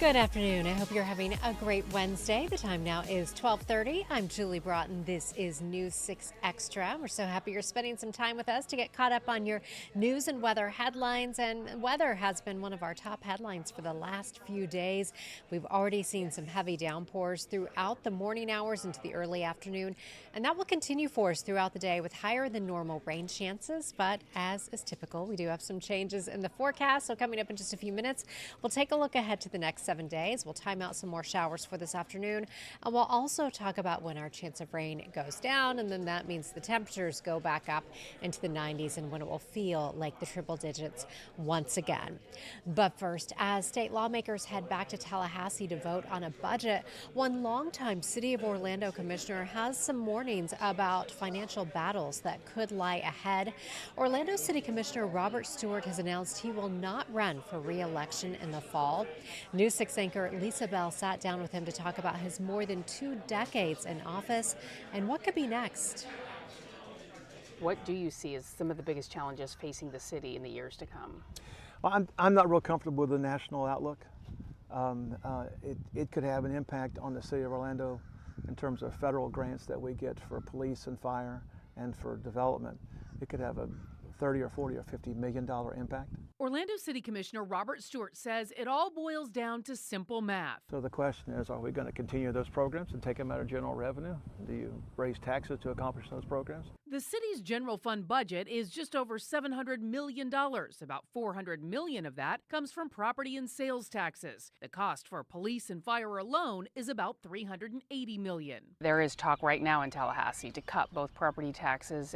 Good afternoon. I hope you're having a great Wednesday. The time now is 12:30. I'm Julie Broughton. This is News 6 Extra. We're so happy you're spending some time with us to get caught up on your news and weather headlines. And weather has been one of our top headlines for the last few days. We've already seen some heavy downpours throughout the morning hours into the early afternoon, and that will continue for us throughout the day with higher than normal rain chances. But as is typical, we do have some changes in the forecast. So coming up in just a few minutes, we'll take a look ahead to the next 7 days. We'll time out some more showers for this afternoon, and we'll also talk about when our chance of rain goes down, and then that means the temperatures go back up into the 90s and when it will feel like the triple digits once again. But first, as state lawmakers head back to Tallahassee to vote on a budget, one longtime City of Orlando commissioner has some warnings about financial battles that could lie ahead. Orlando City Commissioner Robert Stewart has announced he will not run for re-election in the fall. News 6 anchor Lisa Bell sat down with him to talk about his more than 2 decades in office and what could be next. What do you see as some of the biggest challenges facing the city in the years to come? Well, I'm not real comfortable with the national outlook. It could have an impact on the city of Orlando in terms of federal grants that we get for police and fire and for development. It could have a $30 or $40 or $50 million impact. Orlando City Commissioner Robert Stewart says it all boils down to simple math. So the question is, are we going to continue those programs and take them out of general revenue? Do you raise taxes to accomplish those programs? The city's general fund budget is just over $700 million. About $400 million of that comes from property and sales taxes. The cost for police and fire alone is about $380 million. There is talk right now in Tallahassee to cut both property taxes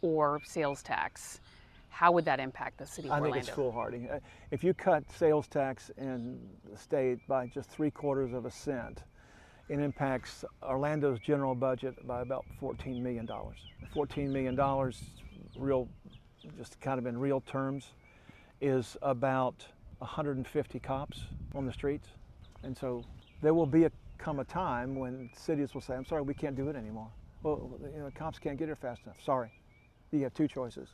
or sales tax. How would that impact the city of Orlando? I think it's foolhardy. If you cut sales tax in the state by just 3/4 of a cent, it impacts Orlando's general budget by about $14 million. $14 million, just kind of in real terms, is about 150 cops on the streets. And so there will come a time when cities will say, I'm sorry, we can't do it anymore. Well, cops can't get here fast enough. Sorry. You have two choices.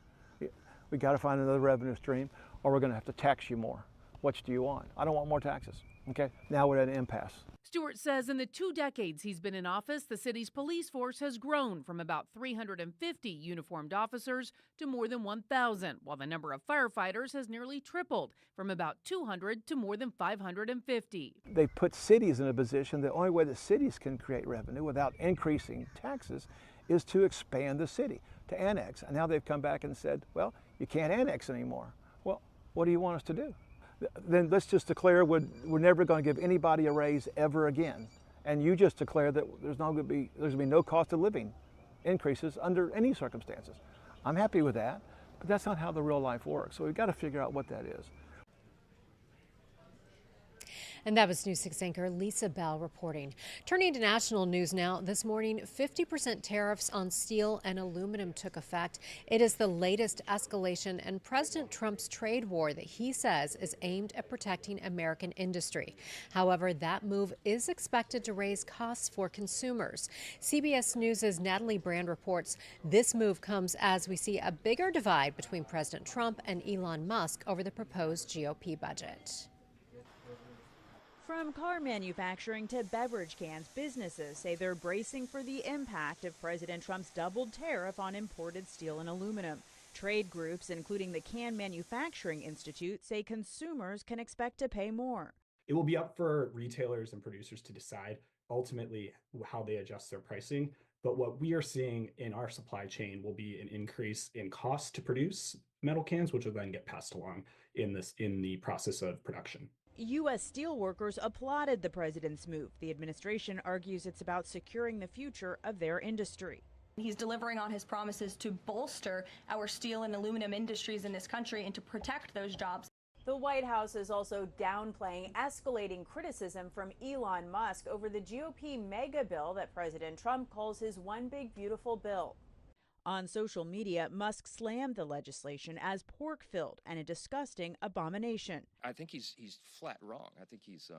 We got to find another revenue stream, or we're going to have to tax you more. Which do you want? I don't want more taxes. Okay, now we're at an impasse. Stewart says in the 2 decades he's been in office, the city's police force has grown from about 350 uniformed officers to more than 1,000, while the number of firefighters has nearly tripled from about 200 to more than 550. They put cities in a position, the only way that cities can create revenue without increasing taxes is to expand the city, to annex. And now they've come back and said, well, you can't annex anymore. Well, what do you want us to do? Then let's just declare we're never going to give anybody a raise ever again. And you just declare that there's going to be no cost of living increases under any circumstances. I'm happy with that, but that's not how the real life works. So we've got to figure out what that is. And that was News 6 anchor Lisa Bell reporting. Turning to national news now, this morning, 50% tariffs on steel and aluminum took effect. It is the latest escalation in President Trump's trade war that he says is aimed at protecting American industry. However, that move is expected to raise costs for consumers. CBS News' Natalie Brand reports this move comes as we see a bigger divide between President Trump and Elon Musk over the proposed GOP budget. From car manufacturing to beverage cans, businesses say they're bracing for the impact of President Trump's doubled tariff on imported steel and aluminum. Trade groups, including the Can Manufacturing Institute, say consumers can expect to pay more. It will be up for retailers and producers to decide ultimately how they adjust their pricing. But what we are seeing in our supply chain will be an increase in cost to produce metal cans, which will then get passed along in the process of production. U.S. steelworkers applauded the president's move. The administration argues it's about securing the future of their industry. He's delivering on his promises to bolster our steel and aluminum industries in this country and to protect those jobs. The White House is also downplaying escalating criticism from Elon Musk over the GOP mega bill that President Trump calls his one big beautiful bill. On social media, Musk slammed the legislation as pork-filled and a disgusting abomination. I think he's flat wrong. I think he's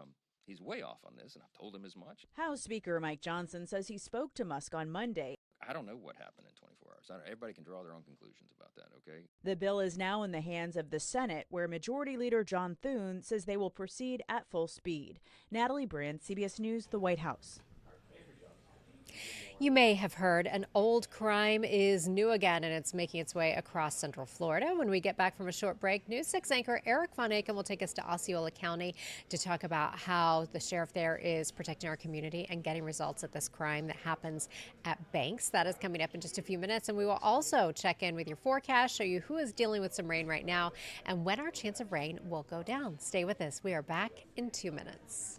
way off on this, and I've told him as much. House Speaker Mike Johnson says he spoke to Musk on Monday. I don't know what happened in 24 hours. ours. Everybody can draw their own conclusions about that, okay? The bill is now in the hands of the Senate, where Majority Leader John Thune says they will proceed at full speed. Natalie Brand, CBS News, the White House. You may have heard an old crime is new again, and it's making its way across Central Florida. When we get back from a short break, News 6 anchor Eric Von Aken will take us to Osceola County to talk about how the sheriff there is protecting our community and getting results at this crime that happens at banks. That is coming up in just a few minutes, and we will also check in with your forecast, show you who is dealing with some rain right now, and when our chance of rain will go down. Stay with us. We are back in 2 minutes.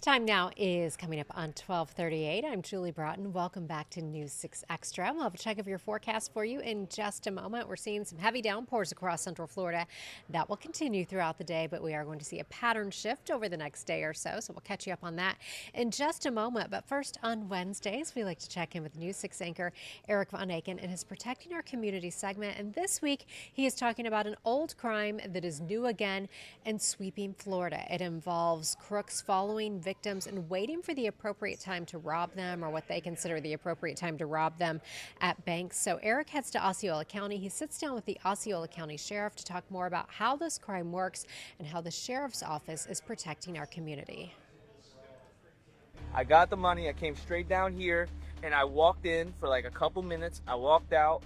Time now is coming up on 12:38. I'm Julie Broughton. Welcome back to News 6 Extra. We'll have a check of your forecast for you in just a moment. We're seeing some heavy downpours across Central Florida. That will continue throughout the day, but we are going to see a pattern shift over the next day or so. So we'll catch you up on that in just a moment. But first, on Wednesdays, we like to check in with News 6 anchor Eric Von Aken in his Protecting Our Community segment. And this week, he is talking about an old crime that is new again and sweeping Florida. It involves crooks following victims and waiting for the appropriate time to rob them, or what they consider the appropriate time to rob them at banks. So Eric heads to Osceola County. He sits down with the Osceola County Sheriff to talk more about how this crime works and how the Sheriff's Office is protecting our community. I got the money, I came straight down here, and I walked in for like a couple minutes, I walked out,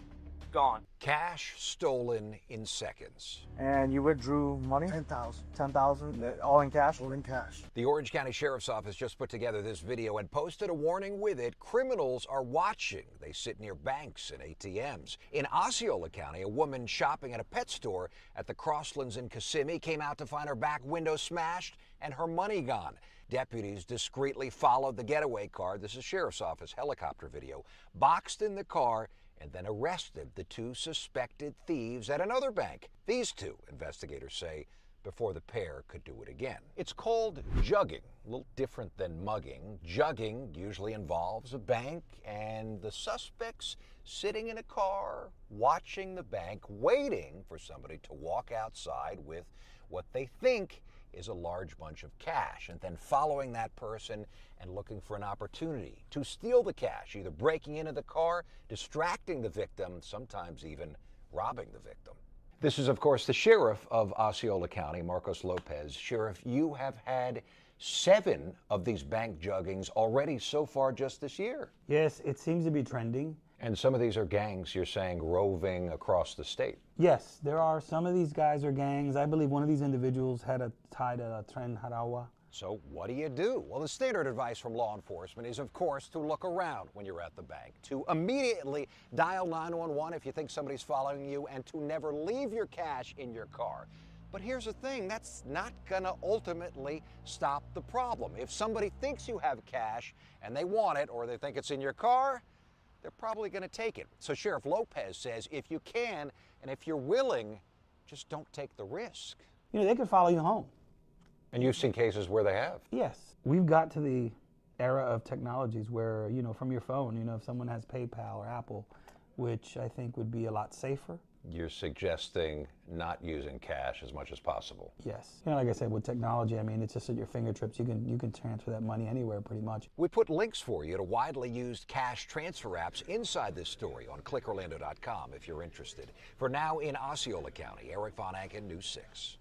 gone. Cash stolen in seconds. And you withdrew money? 10,000. 10,000, all in cash? All in cash. The Orange County Sheriff's Office just put together this video and posted a warning with it. Criminals are watching. They sit near banks and ATMs. In Osceola County, a woman shopping at a pet store at the Crosslands in Kissimmee came out to find her back window smashed and her money gone. Deputies discreetly followed the getaway car. This is Sheriff's Office helicopter video. Boxed in the car and then arrested the two suspected thieves at another bank. These two, investigators say, before the pair could do it again. It's called jugging, a little different than mugging. Jugging usually involves a bank and the suspects sitting in a car, watching the bank, waiting for somebody to walk outside with what they think is a large bunch of cash, and then following that person and looking for an opportunity to steal the cash, either breaking into the car, distracting the victim, sometimes even robbing the victim. This is, of course, the sheriff of Osceola County, Marcos Lopez. Sheriff, you have had 7 of these bank juggings already so far just this year. Yes, it seems to be trending. And some of these are gangs, you're saying, roving across the state. Yes, there are. Some of these guys are gangs. I believe one of these individuals had a tie to Tren Harawa. So what do? Well, the standard advice from law enforcement is, of course, to look around when you're at the bank, to immediately dial 911 if you think somebody's following you, and to never leave your cash in your car. But here's the thing, that's not gonna ultimately stop the problem. If somebody thinks you have cash and they want it, or they think it's in your car, they're probably gonna take it. So Sheriff Lopez says if you can and if you're willing, just don't take the risk. You know, they could follow you home. And you've seen cases where they have. Yes. We've got to the era of technologies where, you know, from your phone, you know, if someone has PayPal or Apple, which I think would be a lot safer. You're suggesting not using cash as much as possible. Yes. You know, like I said, with technology, I mean, it's just at your fingertips. You can transfer that money anywhere pretty much. We put links for you to widely used cash transfer apps inside this story on clickorlando.com if you're interested. For now, in Osceola County, Eric Von Anken, News 6.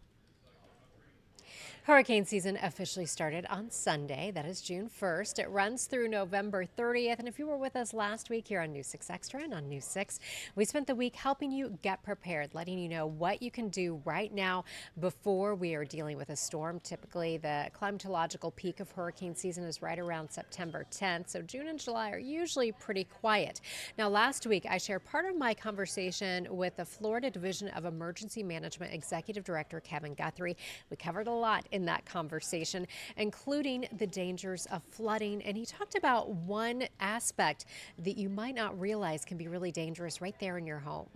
Hurricane season officially started on Sunday. That is June 1st. It runs through November 30th. And if you were with us last week here on News 6 Extra and on News 6, we spent the week helping you get prepared, letting you know what you can do right now before we are dealing with a storm. Typically, the climatological peak of hurricane season is right around September 10th. So June and July are usually pretty quiet. Now, last week, I shared part of my conversation with the Florida Division of Emergency Management Executive Director Kevin Guthrie. We covered a lot in that conversation, including the dangers of flooding. And he talked about one aspect that you might not realize can be really dangerous right there in your home.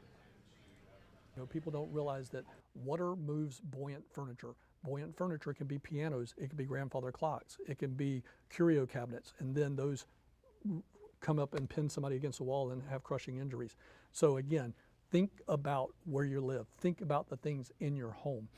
You know, people don't realize that water moves buoyant furniture. Buoyant furniture can be pianos, it can be grandfather clocks, it can be curio cabinets, and then those come up and pin somebody against the wall and have crushing injuries. So again, think about where you live. Think about the things in your home.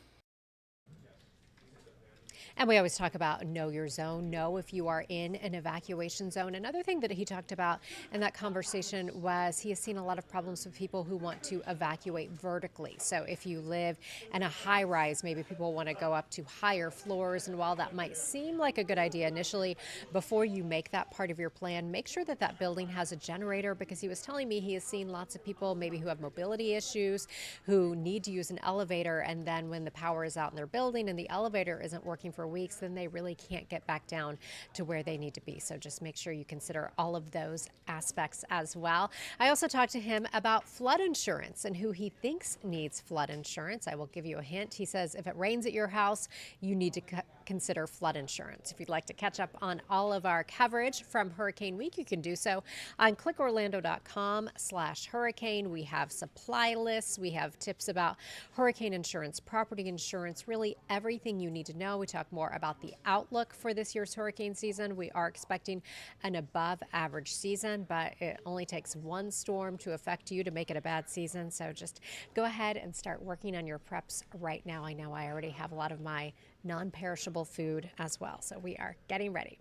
And we always talk about know your zone, know if you are in an evacuation zone. Another thing that he talked about in that conversation was he has seen a lot of problems with people who want to evacuate vertically. So if you live in a high rise, maybe people want to go up to higher floors. And while that might seem like a good idea initially, before you make that part of your plan, make sure that that building has a generator, because he was telling me he has seen lots of people maybe who have mobility issues, who need to use an elevator. And then when the power is out in their building and the elevator isn't working for weeks, then they really can't get back down to where they need to be. So just make sure you consider all of those aspects as well. I also talked to him about flood insurance and who he thinks needs flood insurance. I will give you a hint. He says if it rains at your house, you need to consider flood insurance. If you'd like to catch up on all of our coverage from Hurricane Week, you can do so on clickorlando.com/hurricane. We have supply lists. We have tips about hurricane insurance, property insurance, really everything you need to know. We talk more about the outlook for this year's hurricane season. We are expecting an above average season, but it only takes one storm to affect you to make it a bad season. So just go ahead and start working on your preps right now. I know I already have a lot of my non-perishable food as well, so we are getting ready.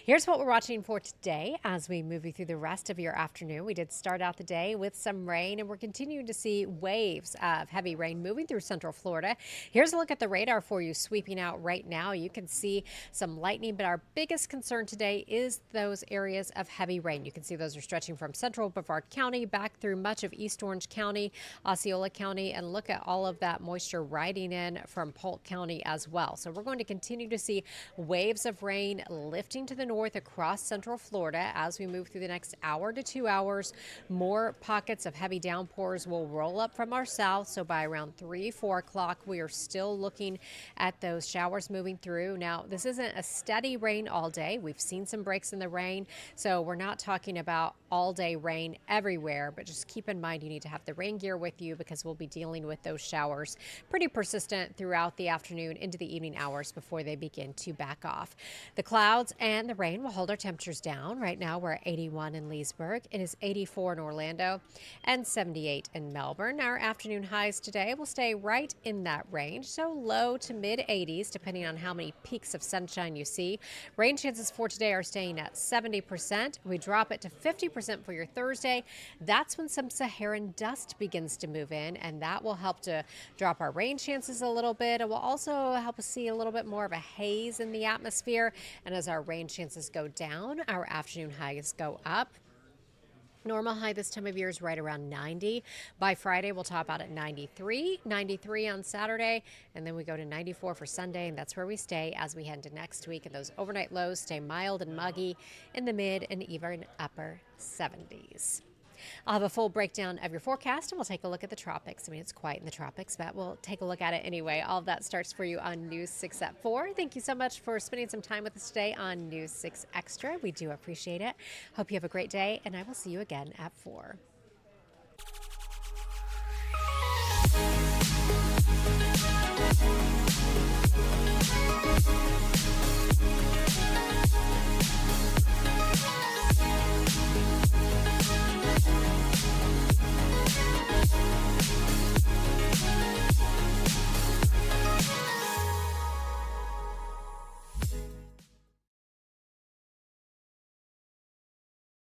Here's what we're watching for today as we move you through the rest of your afternoon. We did start out the day with some rain, and we're continuing to see waves of heavy rain moving through central Florida. Here's a look at the radar for you sweeping out right now. You can see some lightning, but our biggest concern today is those areas of heavy rain. You can see those are stretching from central Brevard County back through much of East Orange County, Osceola County, and look at all of that moisture riding in from Polk County as well. So we're going to continue to see waves of rain lifting to the north across central Florida as we move through the next hour to 2 hours. More pockets of heavy downpours will roll up from our south. So by around 3-4 o'clock, we are still looking at those showers moving through. Now, this isn't a steady rain all day. We've seen some breaks in the rain, so we're not talking about all day rain everywhere, but just keep in mind you need to have the rain gear with you because we'll be dealing with those showers pretty persistent throughout the afternoon into the evening hours before they begin to back off. The clouds and the rain will hold our temperatures down. Right now we're at 81 in Leesburg. It is 84 in Orlando and 78 in Melbourne. Our afternoon highs today will stay right in that range, so low to mid 80s depending on how many peaks of sunshine you see. Rain chances for today are staying at 70%. We drop it to 50% for your Thursday. That's when some Saharan dust begins to move in, and that will help to drop our rain chances a little bit. It will also help us see a little bit more of a haze in the atmosphere, and as our rain chances go down, our afternoon highs go up. Normal high this time of year is right around 90. By Friday, we'll top out at 93 on Saturday, and then we go to 94 for Sunday, and that's where we stay as we head into next week. And those overnight lows stay mild and muggy in the mid and even upper 70s. I'll have a full breakdown of your forecast, and we'll take a look at the tropics. I mean, it's quiet in the tropics, but we'll take a look at it anyway. All of that starts for you on News 6 at 4. Thank you so much for spending some time with us today on News 6 Extra. We do appreciate it. Hope you have a great day, and I will see you again at 4.